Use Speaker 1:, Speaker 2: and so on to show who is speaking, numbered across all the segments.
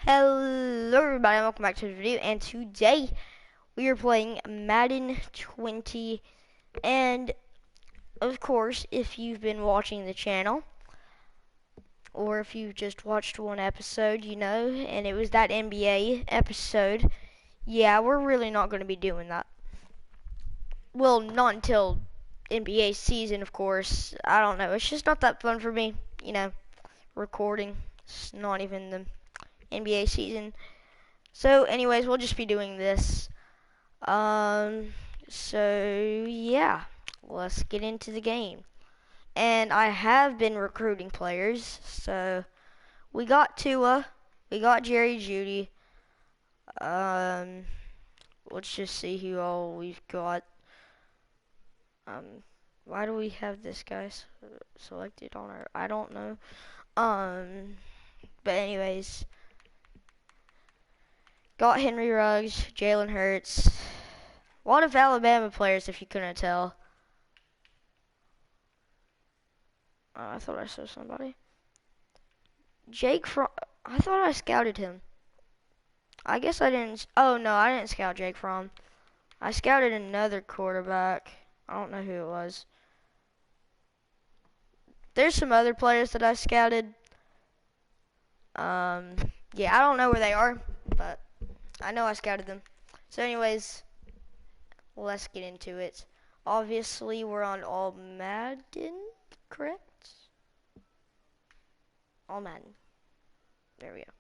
Speaker 1: Hello everybody, welcome back to the video, and today we are playing Madden 20, and of course, if you've been watching the channel, or if you've just watched one episode, you know, and it was that NBA episode, yeah, we're really not going to be doing that. Well, not until NBA season, of course. I don't know, it's just not that fun for me, you know, recording. It's not even the NBA season. So anyways, we'll just be doing this. So yeah, let's get into the game. And I have been recruiting players. So we got Tua, we got Jerry Judy. Let's just see who all we've got. Why do we have this guy selected on our, I don't know. But anyways, got Henry Ruggs, Jalen Hurts. A lot of Alabama players, if you couldn't tell. I thought I saw somebody. Jake Fromm. I thought I scouted him. I guess I didn't. Oh, no, I didn't scout Jake Fromm. I scouted another quarterback. I don't know who it was. There's some other players that I scouted. Yeah, I don't know where they are, but I know I scouted them. So anyways, let's get into it. Obviously, we're on all Madden, correct? All Madden. There we go.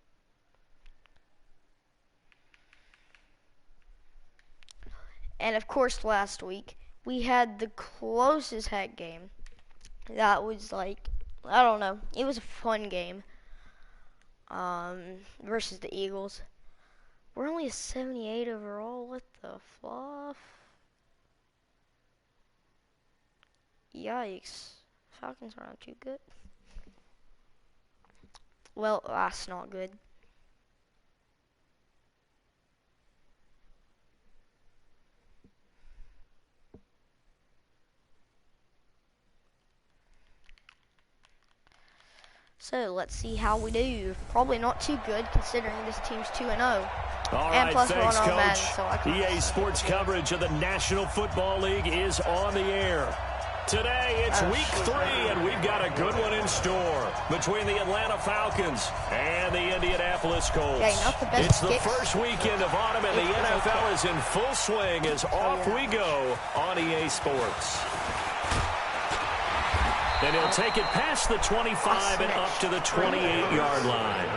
Speaker 1: And of course, last week, we had the closest heck game. That was like, I don't know. It was a fun game. Versus the Eagles. We're only a 78 overall. What the fluff? Yikes. Falcons aren't too good. Well, that's not good. So let's see how we do. Probably not too good considering this team's 2-0.
Speaker 2: All
Speaker 1: and
Speaker 2: right,
Speaker 1: plus
Speaker 2: thanks,
Speaker 1: we're on
Speaker 2: Coach.
Speaker 1: Madden, so
Speaker 2: EA Sports coverage of the National Football League is on the air. Today, it's week 3, and we've got a good one in store between the Atlanta Falcons and the Indianapolis Colts.
Speaker 1: Okay, not the best
Speaker 2: it's the
Speaker 1: kicks.
Speaker 2: first weekend of autumn, and the NFL is in full swing as off we go on EA Sports. And he'll take it past the 25 and up to the 28-yard line.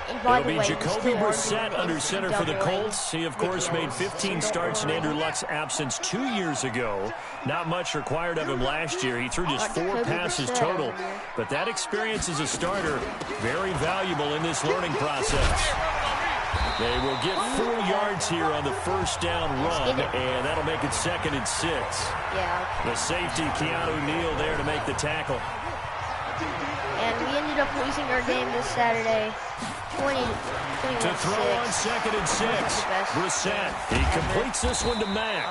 Speaker 2: It'll be Jacoby Brissett under center for the Colts. He, of course, made 15 starts in Andrew Luck's absence 2 years ago. Not much required of him last year. He threw just 4 passes total. But that experience as a starter, very valuable in this learning process. They will get 4 yards here on the first down run, and that'll make it 2nd and 6.
Speaker 1: Yeah.
Speaker 2: The safety, Keanu Neal, there to make the tackle.
Speaker 1: And we ended up losing our game this Saturday, 20-21.
Speaker 2: To throw on 2nd and 6. Brissett, he completes this one to Mack.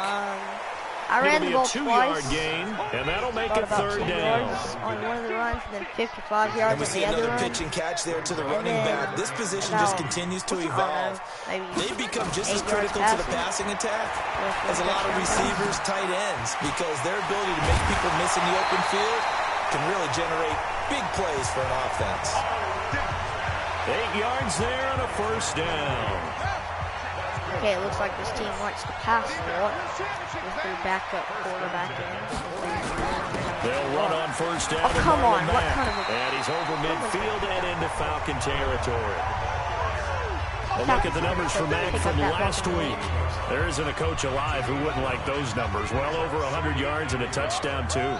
Speaker 1: I ran the ball twice.
Speaker 2: It'll be a 2-yard gain, and that'll make it 3rd down.
Speaker 1: On one of the runs, and then 55 yards
Speaker 3: and we see another pitch and catch there to the running back. This position just continues to evolve. They become just as critical to the passing attack as a lot of receivers, tight ends, because their ability to make people miss in the open field can really generate big plays for an offense.
Speaker 2: 8 yards there on a first down.
Speaker 1: Okay, it looks like this team likes to pass a lot with their backup quarterback in.
Speaker 2: They'll run on first down.
Speaker 1: Oh, come on. What kind of
Speaker 2: and he's over midfield and into Falcon territory. A look at the numbers for Mack from last week. There isn't a coach alive who wouldn't like those numbers. Well over 100 yards and a touchdown, too.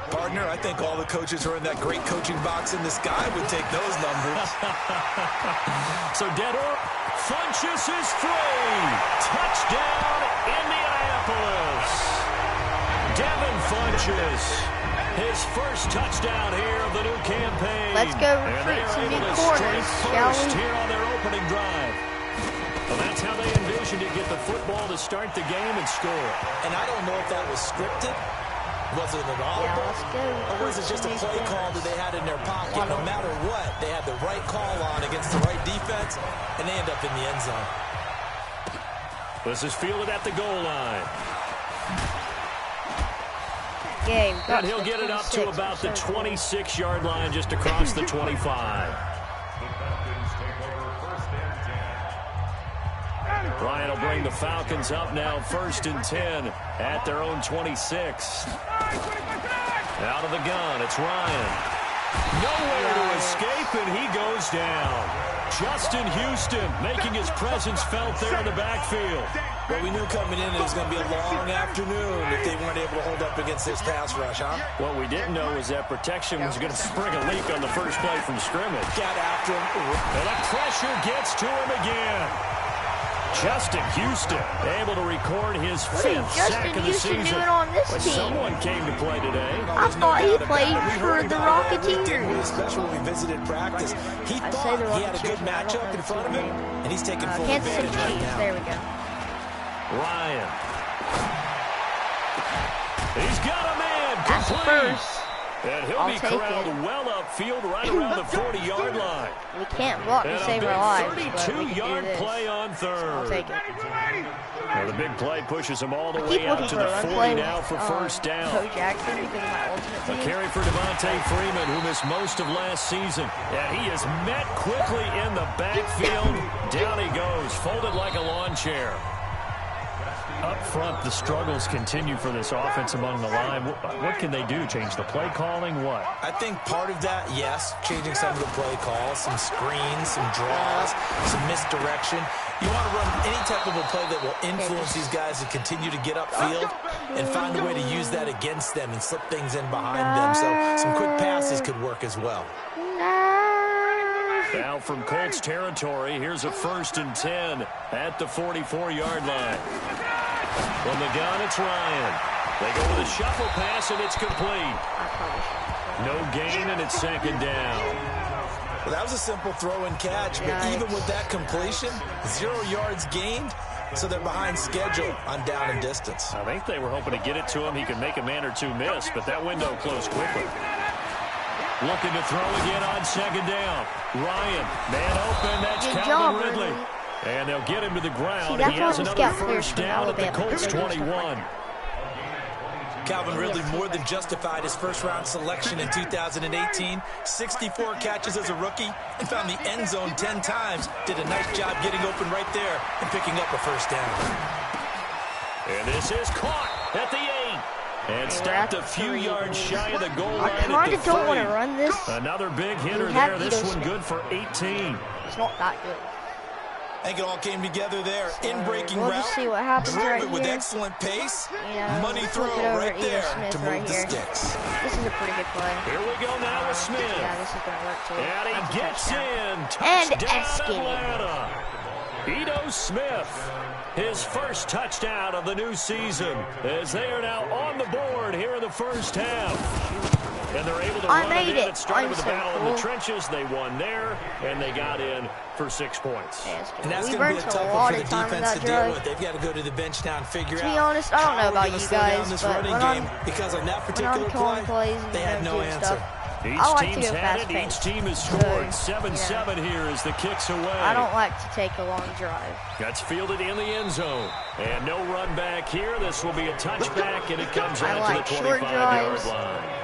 Speaker 3: Partner, I think all the coaches who are in that great coaching box in the sky would take those numbers.
Speaker 2: So Funchess is free. Touchdown, Indianapolis. Devin Funchess, his first touchdown here of the new campaign.
Speaker 1: Let's go recruit some new corners, shall we?
Speaker 2: Here on their opening drive. Well, that's how they envisioned to get the football to start the game and score.
Speaker 3: And I don't know if that was scripted. Was it an audible? Or was it just a play call that they had in their pocket? No matter what, they had the right call on against the right defense. defense, and they end up in the end zone.
Speaker 2: This is fielded at the goal line.
Speaker 1: And
Speaker 2: he'll get it up to about the 26-yard line, just across the 25. Ryan will bring the Falcons up now, 1st and 10 at their own 26. Out of the gun, it's Ryan. Nowhere to escape, and he goes down. Justin Houston making his presence felt there in the backfield.
Speaker 3: Well, we knew coming in it was going to be a long afternoon if they weren't able to hold up against this pass rush, huh?
Speaker 2: What we didn't know was that protection was going to spring a leak on the first play from scrimmage.
Speaker 3: Got after him.
Speaker 2: And the pressure gets to him again. Justin Houston able to record his 5th sack of the season.
Speaker 1: Doing on this team?
Speaker 2: Someone came to play today.
Speaker 1: I thought he played for the Rocketeers.
Speaker 3: Especially when we visited practice. He thought he had a good matchup in front of him, and he's taking full advantage right now.
Speaker 1: There we go.
Speaker 2: Ryan. He's got a man
Speaker 1: That's
Speaker 2: complete.
Speaker 1: first.
Speaker 2: And he'll be corralled well upfield right around the 40-yard line.
Speaker 1: We can't block to save our lives, but we can do
Speaker 2: 32-yard
Speaker 1: this.
Speaker 2: play on 3rd.
Speaker 1: I'll take it.
Speaker 2: Now the big play pushes him all the way out to the 40 now for 1st down.
Speaker 1: Bo Jackson because of my ultimate
Speaker 2: A
Speaker 1: team.
Speaker 2: carry for Devontae Freeman, who missed most of last season. And he is met quickly in the backfield. Down he goes, folded like a lawn chair. Up front, the struggles continue for this offense among the line. What can they do? Change the play calling? What?
Speaker 3: I think part of that, yes, changing some of the play calls, some screens, some draws, some misdirection. You want to run any type of a play that will influence these guys to continue to get upfield and find a way to use that against them and slip things in behind them. So some quick passes could work as well.
Speaker 2: Now from Colts territory, here's a 1st and 10 at the 44-yard line. From the gun, it's Ryan. They go with a shuffle pass, and it's complete. No gain, and it's 2nd down.
Speaker 3: Well, that was a simple throw and catch, but even with that completion, 0 yards gained, so they're behind schedule on down and distance.
Speaker 2: I think they were hoping to get it to him. He could make a man or two miss, but that window closed quickly. Looking to throw again on 2nd down. Ryan, man open, that's Calvin Ridley. And they'll get him to the ground.
Speaker 1: See,
Speaker 2: He has another 1st down at the Colts 21.
Speaker 3: Calvin Ridley more than justified his first-round selection in 2018. 64 catches as a rookie and found the end zone 10 times. Did a nice job getting open right there and picking up a 1st down.
Speaker 2: And this is caught at the 8. And stopped a few yards shy of the goal line at the 30.
Speaker 1: I kind of don't want to run this.
Speaker 2: Another big hitter there. This one good for 18.
Speaker 1: It's not that good.
Speaker 3: I think it all came together there. In-breaking
Speaker 1: we'll
Speaker 3: route.
Speaker 1: just see what happens
Speaker 3: Drove
Speaker 1: right
Speaker 3: it with
Speaker 1: here.
Speaker 3: excellent pace.
Speaker 1: Flip
Speaker 3: Money
Speaker 1: it
Speaker 3: throw
Speaker 1: over
Speaker 3: right there
Speaker 1: Smith
Speaker 3: to move
Speaker 1: right
Speaker 3: the
Speaker 1: here.
Speaker 3: sticks.
Speaker 1: This is a pretty good play.
Speaker 2: Here we go now with Smith.
Speaker 1: Yeah, this is going to work too.
Speaker 2: And he
Speaker 1: That's a
Speaker 2: gets
Speaker 1: touchdown.
Speaker 2: in.
Speaker 1: And
Speaker 2: Touchdown,
Speaker 1: Eskin.
Speaker 2: Atlanta. Ito Smith, his first touchdown of the new season, as they are now on the board here in the 1st half. And they're able to run it in. It started with a battle in the trenches. They won there, and they got in for 6 points.
Speaker 3: And that's going to be a tough one for the defense to deal with. They've got to go to the bench now and figure out.
Speaker 1: To be honest, I don't know about you guys, but when I'm
Speaker 3: because on that particular play, they had no answer.
Speaker 2: Each team's had it. Each team has scored. 7-7 here as the kick's away.
Speaker 1: I don't like to take a long drive.
Speaker 2: That's fielded in the end zone. And no run back here. This will be a touchback, and it comes out to the 25-yard line.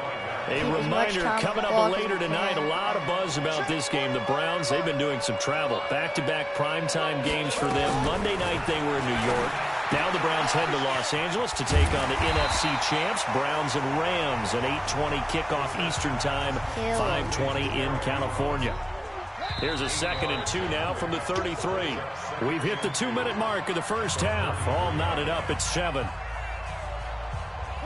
Speaker 2: A reminder coming up later tonight, a lot of buzz about this game. The Browns, they've been doing some travel. Back-to-back primetime games for them. Monday night they were in New York. Now the Browns head to Los Angeles to take on the NFC champs, Browns and Rams, an 8:20 kickoff Eastern time, 5:20 in California. Here's a 2nd and 2 now from the 33. We've hit the 2-minute mark of the 1st half. All knotted up at 7.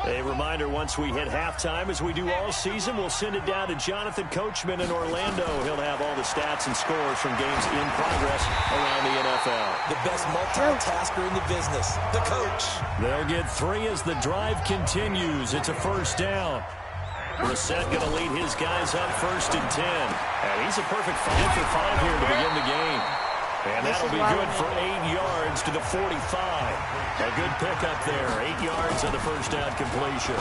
Speaker 2: A reminder, once we hit halftime, as we do all season, we'll send it down to Jonathan Coachman in Orlando. He'll have all the stats and scores from games in progress around the NFL.
Speaker 3: The best multitasker in the business, the coach.
Speaker 2: They'll get 3 as the drive continues. It's a 1st down. Brissett going to lead his guys up 1st and 10. And he's a perfect 5 for 5 here to begin the game. And that'll be good for 8 yards to the 45. A good pickup there. 8 yards on the 1st down completion.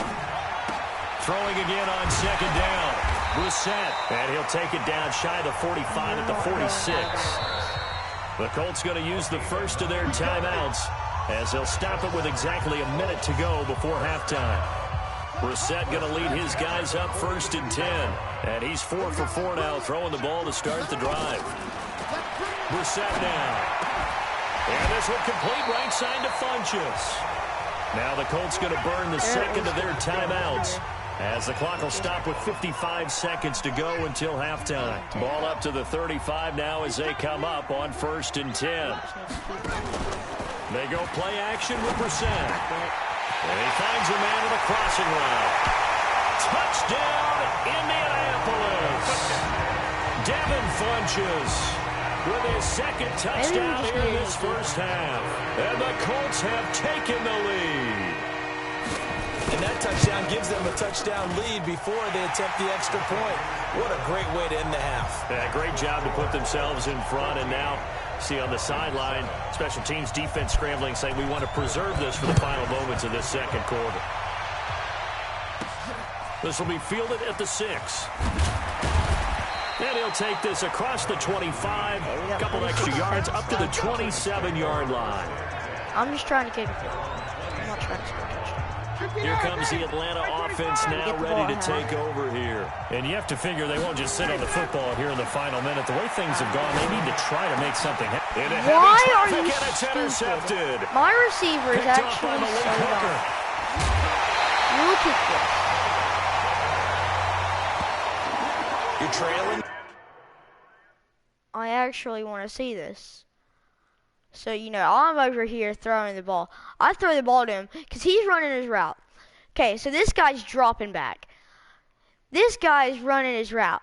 Speaker 2: Throwing again on 2nd down. Brissett. And he'll take it down shy of the 45 at the 46. The Colts going to use the first of their timeouts as they'll stop it with exactly a minute to go before halftime. Brissett going to lead his guys up 1st and 10. And he's 4 for 4 now, throwing the ball to start the drive. Brissett now. And this one complete right side to Funchess. Now the Colts going to burn the second of their timeouts as the clock will stop with 55 seconds to go until halftime. Ball up to the 35 now as they come up on 1st and 10. They go play action with Brissett. And he finds a man on the crossing route. Touchdown, Indianapolis. Devin Funchess with his second touchdown here in this first half. And the Colts have taken the lead.
Speaker 3: And that touchdown gives them a touchdown lead before they attempt the extra point. What a great way to end the half.
Speaker 2: Yeah, great job to put themselves in front. And now, see on the sideline, special teams defense scrambling, saying we want to preserve this for the final moments of this second quarter. This will be fielded at the 6. And he'll take this across the 25, a couple extra yards up to the 27-yard line.
Speaker 1: I'm just trying to kick it. I'm not trying to score a touchdown.
Speaker 2: Here comes the Atlanta offense now ready to take over here. And you have to figure they won't just sit on the football here in the final minute. The way things have gone, they need to try to make something happen.
Speaker 1: Why are you
Speaker 2: it's intercepted?
Speaker 1: My receiver is actually so dumb. Look at this.
Speaker 3: You're trailing?
Speaker 1: I actually want to see this. So, you know, I'm over here throwing the ball. I throw the ball to him because he's running his route. Okay, so this guy's dropping back. This guy's running his route.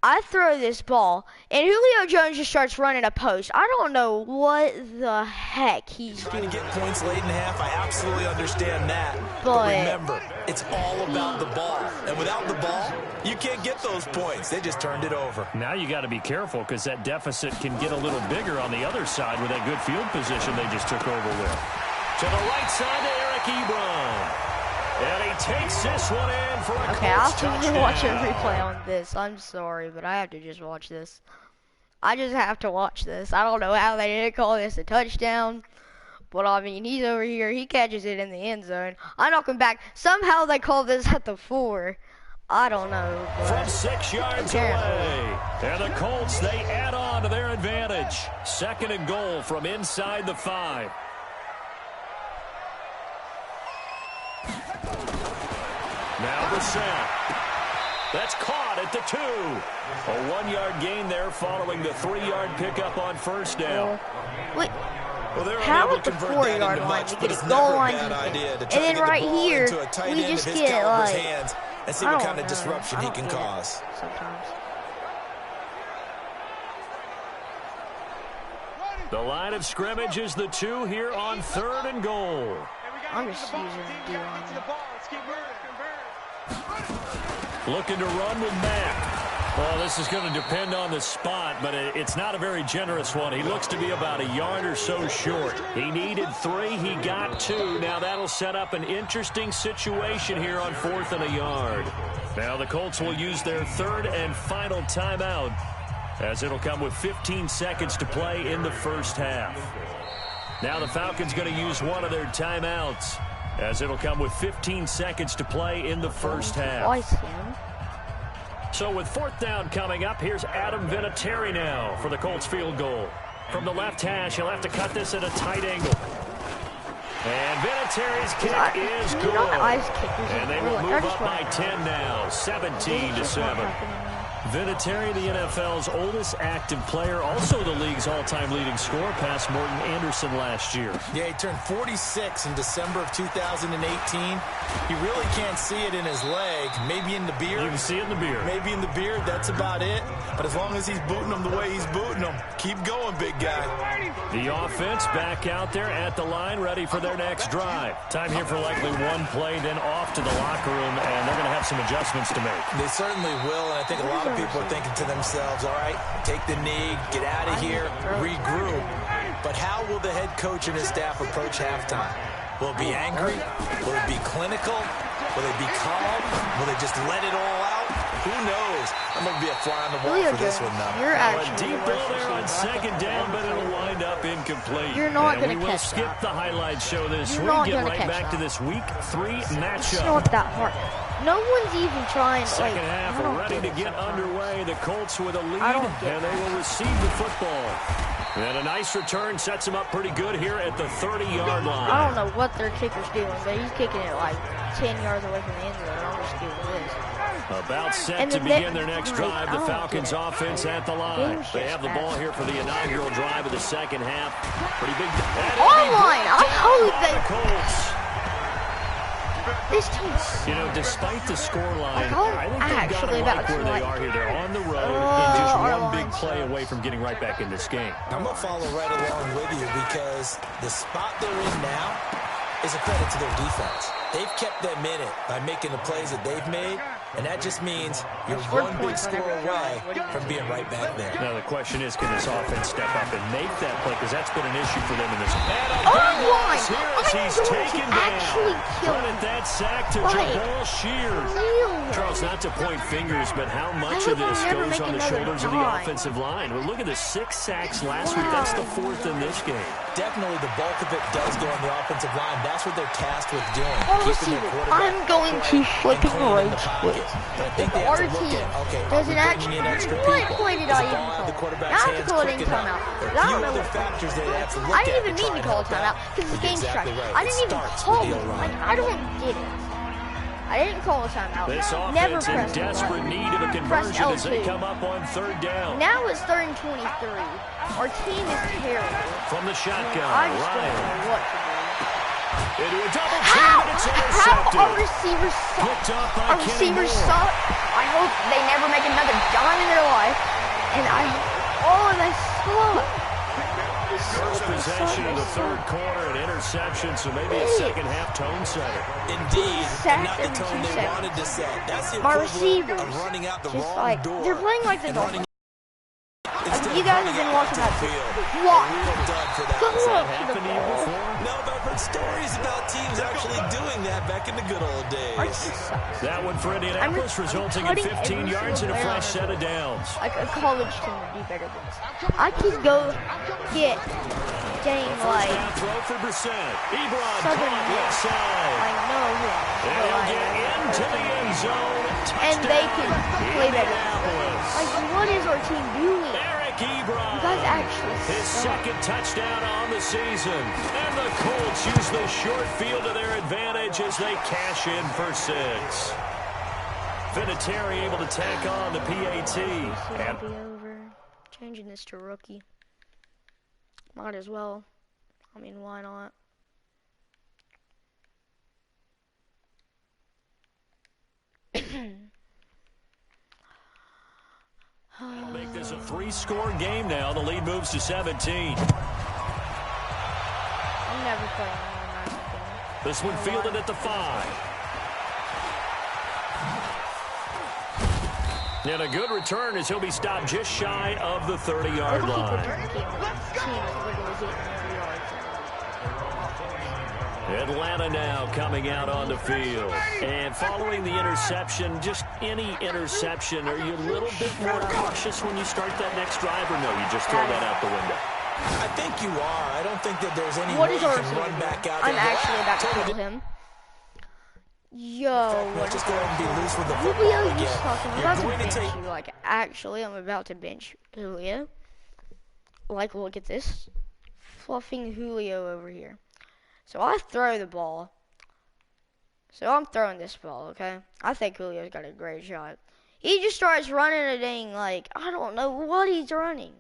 Speaker 1: I throw this ball, and Julio Jones just starts running a post. I don't know what the heck he's doing.
Speaker 3: Trying to get points late in the half, I absolutely understand that. But remember, it's all about the ball. And without the ball, you can't get those points. They just turned it over.
Speaker 2: Now you got to be careful because that deficit can get a little bigger on the other side with that good field position they just took over with. To the right side to Eric Ebron. And he takes this one in for a
Speaker 1: I'll
Speaker 2: touchdown.
Speaker 1: have to watch a replay on this. I'm sorry, but I have to just watch this. I just have to watch this. I don't know how they didn't call this a touchdown. But, I mean, he's over here. He catches it in the end zone. I knock him back. Somehow they call this at the 4. I don't know.
Speaker 2: From 6 yards away. And the Colts, they add on to their advantage. 2nd and goal from inside the 5. Now Brissett. That's caught at the 2. A 1-yard gain there following the 3-yard pickup on 1st down.
Speaker 1: Wait. How at the 4-yard line we get a goal line defense, and then right here we just get like
Speaker 3: and see what kind of disruption he can cause.
Speaker 1: Sometimes.
Speaker 2: The line of scrimmage is the 2 here on 3rd and goal.
Speaker 1: I'm just using the D-line.
Speaker 2: Looking to run with Mack. Well, this is going to depend on the spot, but it's not a very generous one. He looks to be about a yard or so short. He needed 3. He got 2. Now that'll set up an interesting situation here on 4th and a yard. Now the Colts will use their 3rd and final timeout as it'll come with 15 seconds to play in the first half. Now the Falcons going to use one of their timeouts as it'll come with 15 seconds to play in the first half. So with 4th down coming up, here's Adam Vinatieri now for the Colts field goal. From the left hash, he'll have to cut this at a tight angle. And Vinatieri's kick is good. And they will move up by 10 now, 17-7. Vinatieri, the NFL's oldest active player, also the league's all-time leading scorer, past Morton Anderson last year.
Speaker 3: Yeah, he turned 46 in December of 2018. You really can't see it in his leg. Maybe in the beard.
Speaker 2: You can see it in the beard.
Speaker 3: Maybe in the beard, that's about it. But as long as he's booting them the way he's booting them, keep going, big guy.
Speaker 2: The offense back out there at the line, ready for their next drive. Time here for likely one play, then off to the locker room, and they're going to have some adjustments to make.
Speaker 3: They certainly will, and I think a lot of people are thinking to themselves, all right, take the knee, get out of here, regroup. But how will the head coach and his staff approach halftime? Will it be angry? Will it be clinical? Will they be calm? Will they just let it all out? Who knows? I'm going to be a fly on the wall for this one now.
Speaker 1: You're actually
Speaker 2: a deep ball there on second down, but it'll wind up incomplete.
Speaker 1: You're not going to catch
Speaker 2: that. We will skip the highlight show this week. Get right back to this Week 3 matchup.
Speaker 1: It's not that hard. No one's even trying.
Speaker 2: Second half ready to get underway. The Colts with a lead, and they will receive the football. And a nice return sets him up pretty good here at the 30-yard line.
Speaker 1: I don't know what their kicker's doing, but he's kicking it like 10 yards away from the end zone. I'm just doing this.
Speaker 2: About set to begin their next drive, the Falcons offense at the line. They have the ball here for the inaugural drive of the second half. Pretty big.
Speaker 1: Online! I hope
Speaker 2: the Colts.
Speaker 1: This team's...
Speaker 2: You know, despite the scoreline, I think they've got to like where they are here. They're on the road and just one big play away from getting right back in this game.
Speaker 3: I'm going to follow right along with you because the spot they're in now is a credit to their defense. They've kept them in it by making the plays that they've made, and that just means you're one big score away from being right back there.
Speaker 2: Now the question is, can this offense step up and make that play? Because that's been an issue for them in this game. He's taken down. Credit that sack to Jamal Shears. Charles, not to point fingers, but how much of this goes on the shoulders of the offensive line? Well, look at the 6 sacks last week. That's the 4th in this game.
Speaker 3: Definitely the bulk of it does go on the offensive line. That's what they're tasked with doing.
Speaker 1: I'm going to flipping rage quit. Our team doesn't actually. What play did I even call? Now I have to call it in timeout. I don't know what. I didn't even mean to call a timeout because the game's trash. I didn't even call it. Like, I don't get it. I didn't call a timeout.
Speaker 2: This offense in desperate need of a conversion as they come up on 3rd down.
Speaker 1: Now it's 3rd and 23. Our team is terrible.
Speaker 2: From the shotgun,
Speaker 1: I just don't know what to do.
Speaker 2: Into a double team, and it's intercepted.
Speaker 1: How our receivers suck. Our receivers suck. I hope they never make another dime in their life. And they suck.
Speaker 2: First possession of the 3rd quarter, an interception, so maybe a second-half tone setter.
Speaker 3: Indeed, and not the tone they wanted to set. That's the equivalent of running out the wrong door.
Speaker 1: They're playing like the Dolphins. You guys have been watching that field. What?
Speaker 3: No, but I've heard stories about teams actually doing that back in the good old days.
Speaker 2: That one for Indianapolis resulting in 15 yards and a fresh set of downs.
Speaker 1: Like a college team would do better than this. I could go get like
Speaker 2: throw for Brissett.
Speaker 1: Southern
Speaker 2: left side.
Speaker 1: I know him.
Speaker 2: They'll get into the end zone.
Speaker 1: And they can play better. Like, what is our team doing? You guys actually
Speaker 2: his second touchdown on the season. And the Colts use the short field to their advantage as they cash in for 6. Vinatieri able to tack on the PAT.
Speaker 1: And be over. Changing this to rookie. Might as well. I mean, why not?
Speaker 2: That'll make this a 3-score game now. The lead moves to 17.
Speaker 1: I'm never playing online again.
Speaker 2: This one fielded at the 5. And a good return as he'll be stopped just shy of the 30-yard line. Atlanta now coming out on the field. And following the interception, just any interception, are you a little bit more cautious when you start that next drive, or no, you just throw that out the window?
Speaker 3: I think you are. I don't think that there's any way you can run back out there.
Speaker 1: I'm actually about to kill him. Yo, what
Speaker 3: just go ahead and be loose with the
Speaker 1: Julio, he's talking. I'm about to bench you. Like, actually, I'm about to bench Julio. Like, look at this. Fluffing Julio over here. So I throw the ball. So I'm throwing this ball, okay? I think Julio's got a great shot. He just starts running a dang, like, I don't know what he's running.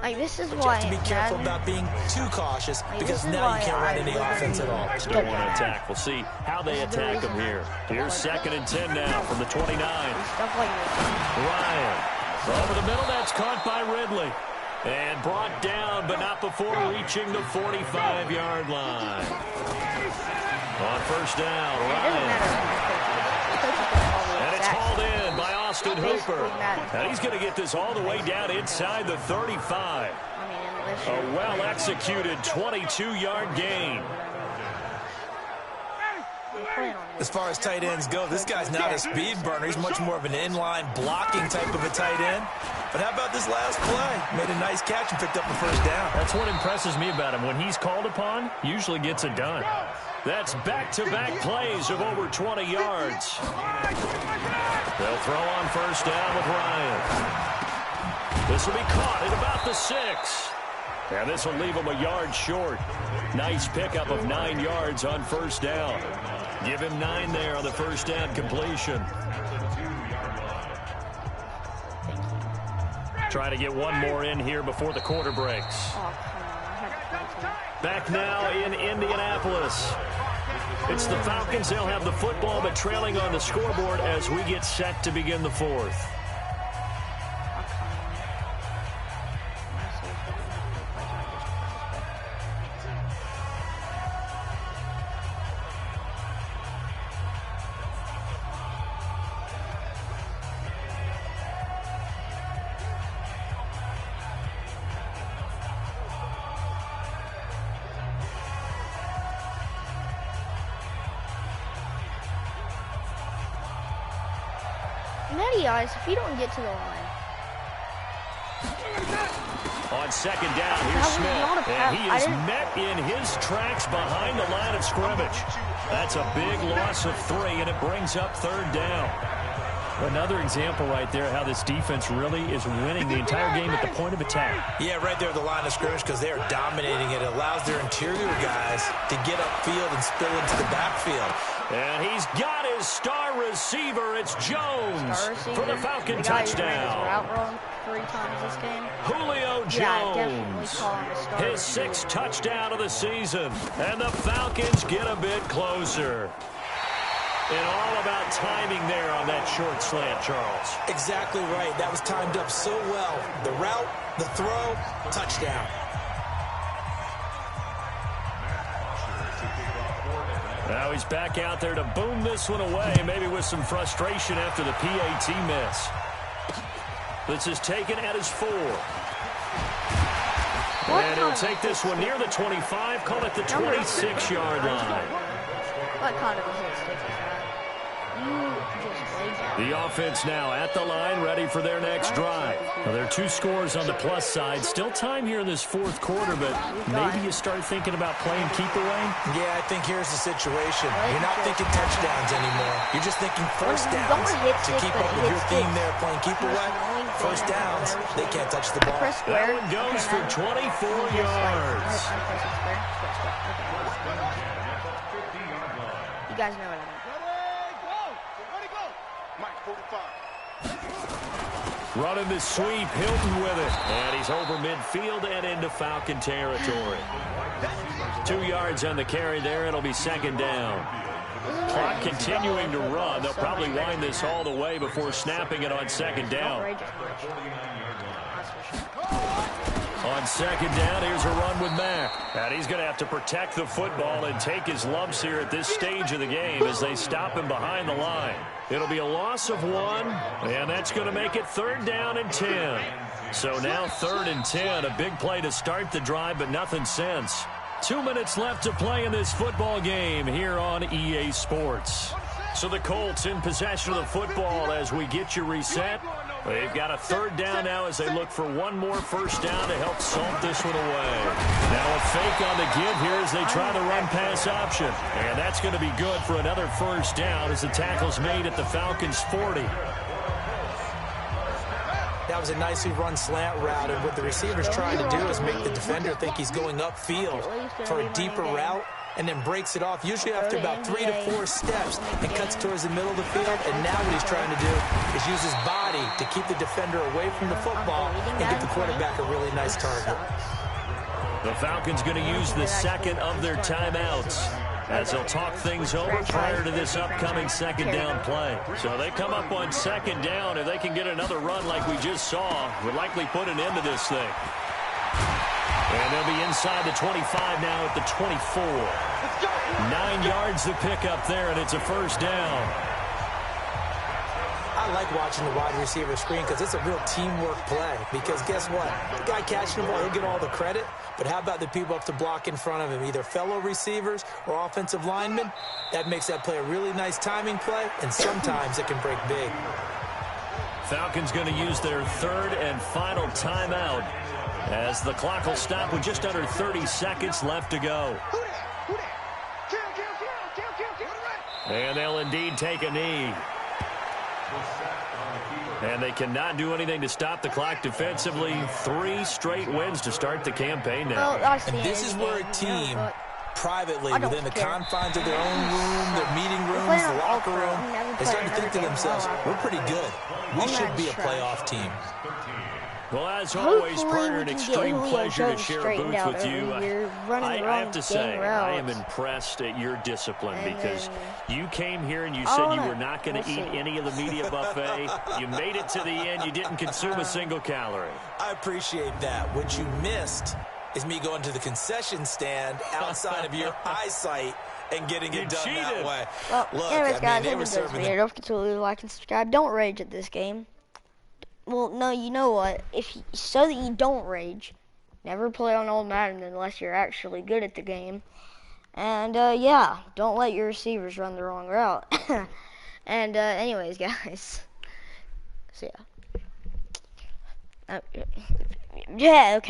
Speaker 1: Like, this is why
Speaker 3: you have to be careful about being too cautious, because now you can't run any offense at all.
Speaker 2: Still want to attack. We'll see how they attack him here. Here's 2nd and 10 now from the 29.
Speaker 1: Stuff like this.
Speaker 2: Ryan over the middle. That's caught by Ridley. And brought down, but not before reaching the 45-yard line. On 1st down, Ryan. And it's hauled in by Austin Hooper. And he's going to get this all the way down inside the 35. A well-executed 22-yard gain.
Speaker 3: As far as tight ends go, this guy's not a speed burner. He's much more of an inline blocking type of a tight end. But how about this last play? Made a nice catch and picked up the first down.
Speaker 2: That's what impresses me about him. When he's called upon, usually gets it done. That's back-to-back plays of over 20 yards. They'll throw on first down with Ryan. This will be caught at about the 6. And this will leave him a yard short. Nice pickup of 9 yards on first down. Give him 9 there on the first down completion. Trying to get one more in here before the quarter breaks. Back now in Indianapolis. It's the Falcons. They'll have the football, but trailing on the scoreboard as we get set to begin the fourth.
Speaker 1: Guys, if you don't get to the line.
Speaker 2: On second down, here's Smith. And he is met in his tracks behind the line of scrimmage. That's a big loss of 3, and it brings up third down. Another example right there how this defense really is winning the entire game at the point of attack.
Speaker 3: Yeah, right there at the line of scrimmage because they are dominating it. It allows their interior guys to get upfield and spill into the backfield.
Speaker 2: And he's got his star receiver. It's Jones for the Falcon touchdown.
Speaker 1: 3 times this game.
Speaker 2: Julio Jones, his 6th touchdown of the season. And the Falcons get a bit closer. And all about timing there on that short slant, Charles.
Speaker 3: Exactly right. That was timed up so well. The route, the throw, touchdown.
Speaker 2: Now he's back out there to boom this one away, maybe with some frustration after the PAT miss. This is taken at his 4. And he'll take this one near the 25, call it the 26-yard line.
Speaker 1: What kind of a hit stick is that?
Speaker 2: The offense now at the line, ready for their next drive. Now, there are 2 scores on the plus side. Still time here in this 4th quarter, but maybe you start thinking about playing keep away?
Speaker 3: Yeah, I think here's the situation. You're not thinking touchdowns anymore. You're just thinking first downs. To keep up with your theme there, playing keep away, first downs, they can't touch the ball.
Speaker 2: That one goes for 24 yards.
Speaker 1: You guys know what I mean.
Speaker 2: Running the sweep, Hilton with it. And he's over midfield and into Falcon territory. 2 yards on the carry there. It'll be second down. Clock continuing to run. They'll probably wind this all the way before snapping it on second down. On second down, here's a run with Mack. And he's going to have to protect the football and take his lumps here at this stage of the game as they stop him behind the line. It'll be a loss of 1, and that's going to make it third down and 10. So now 3rd and 10, a big play to start the drive, but nothing since. 2 minutes left to play in this football game here on EA Sports. So the Colts in possession of the football as we get you reset. They've got a third down now as they look for one more first down to help salt this one away. Now a fake on the give here as they try the run-pass option. And that's going to be good for another first down as the tackle's made at the Falcons' 40.
Speaker 3: That was a nicely run slant route, and what the receiver's trying to do is make the defender think he's going upfield for a deeper route, and then breaks it off, usually after about 3 to 4 steps, and cuts towards the middle of the field. And now what he's trying to do is use his body to keep the defender away from the football and give the quarterback a really nice target.
Speaker 2: The Falcons going to use the second of their timeouts as they'll talk things over prior to this upcoming second down play. So they come up on second down. If they can get another run like we just saw, we'll likely put an end to this thing. And they'll be inside the 25 now at the 24. 9 yards to pick up there, and it's a first down.
Speaker 3: I I like watching the wide receiver screen because it's a real teamwork play. Because guess what? The guy catching the ball, he'll get all the credit. But how about the people up to block in front of him, either fellow receivers or offensive linemen? That makes that play a really nice timing play, and sometimes it can break big.
Speaker 2: Falcons going to use their third and final timeout as the clock will stop with just under 30 seconds left to go. And they'll indeed take a knee. And they cannot do anything to stop the clock defensively. 3 straight wins to start the campaign now.
Speaker 3: And this is where a team, privately, within the confines of their own room, their meeting rooms, the locker room, they start to think to themselves, we're pretty good. We should be a playoff team.
Speaker 2: Well, as always, partner, an extreme pleasure to share booths with you. I have to say, I am impressed at your discipline because you came here and you said you were not going to eat any of the media buffet. You made it to the end. You didn't consume a single calorie.
Speaker 3: I appreciate that. What you missed is me going to the concession stand outside of your eyesight and getting it done that way.
Speaker 1: Well,
Speaker 3: look,
Speaker 1: anyways, guys,
Speaker 3: they were
Speaker 1: serving this video. Don't forget to leave a like and subscribe. Don't rage at this game. Well, no, you know what? So that you don't rage, never play on old Madden unless you're actually good at the game. And, yeah, don't let your receivers run the wrong route. And, anyways, guys. So, yeah. Yeah, okay.